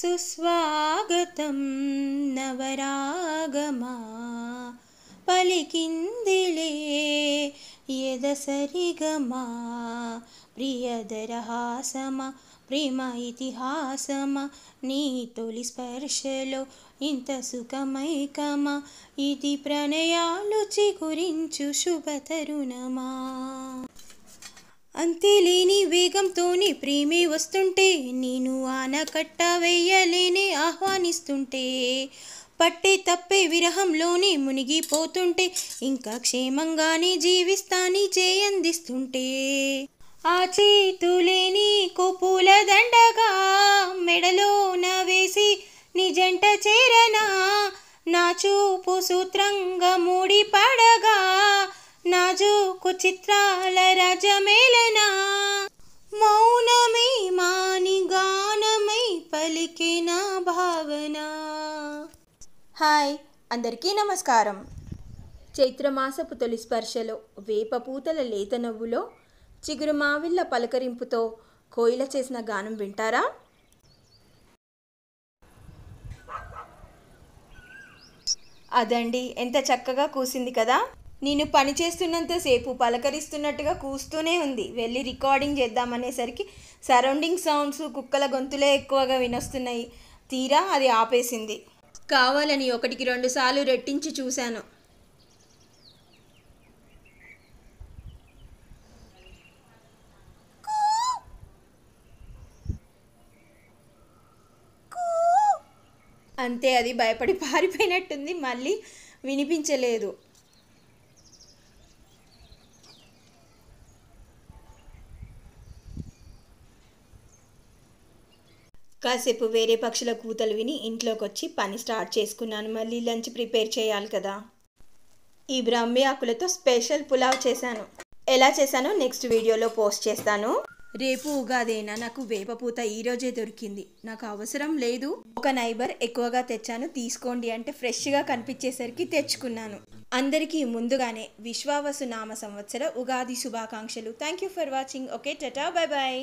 సుస్వాగతం నవరాగమా పలికిందిలే ఎదసరిగమా ప్రియదరహాసమా ప్రేమ ఇతిహాసమా నీ తొలి స్పర్శలో ఇంత సుఖమైకమా ఇది ప్రణయాలు చిగురించు శుభతరుణమా. అంతేలేని వేగంతోని ప్రేమే వస్తుంటే నేను ఆనకట్ట వేయలేని ఆహ్వానిస్తుంటే పట్టే తప్పే విరహంలోనే మునిగిపోతుంటే ఇంకా క్షేమంగానే జీవిస్తాని చేయందిస్తుంటే ఆ చేతులేని పూల దండగా మెడలోన వేసి నిజంట చేరనా నా చూపు సూత్రంగా మూడి పడగా నాజూకు చిత్రాల రాజమేళనా మౌనమై మాని గానమై పలికిన భావన. హాయ్ అందరికీ నమస్కారం. చైత్రమాసపు తొలి స్పర్శలో వేప పూతల లేత నవ్వులో చిగురు మావిళ్ళ పలకరింపుతో కోయిల చేసిన గానం వింటారా? అదండి, ఎంత చక్కగా కూసింది కదా. నేను పని చేస్తున్నంతసేపు పలకరిస్తున్నట్టుగా కూస్తూనే ఉంది. వెళ్ళి రికార్డింగ్ చేద్దామనేసరికి సరౌండింగ్ సౌండ్స్ కుక్కల గొంతులే ఎక్కువగా వినొస్తున్నాయి. తీరా అది ఆపేసింది. కావాలని 1-2 సార్లు రెట్టించి చూశాను. అంతే, అది భయపడి పారిపోయినట్టుంది. మళ్ళీ వినిపించలేదు. కాసేపు వేరే పక్షుల కూతలు విని ఇంట్లోకి వచ్చి పని స్టార్ట్ చేసుకున్నాను. మళ్ళీ లంచ్ ప్రిపేర్ చేయాలి కదా. ఈ బ్రాహ్మీ ఆకులతో స్పెషల్ పులావ్ చేశాను. ఎలా చేశానో నెక్స్ట్ వీడియోలో పోస్ట్ చేస్తాను. రేపు ఉగాదేనా, నాకు వేపపూత ఈరోజే దొరికింది. నాకు అవసరం లేదు. ఒక నైబర్ ఎక్కువగా తెచ్చాను తీసుకోండి అంటే ఫ్రెష్గా కనిపించేసరికి తెచ్చుకున్నాను. అందరికీ ముందుగానే విశ్వావసు నామ సంవత్సర ఉగాది శుభాకాంక్షలు. Thank you for watching. Okay, tata, bye bye.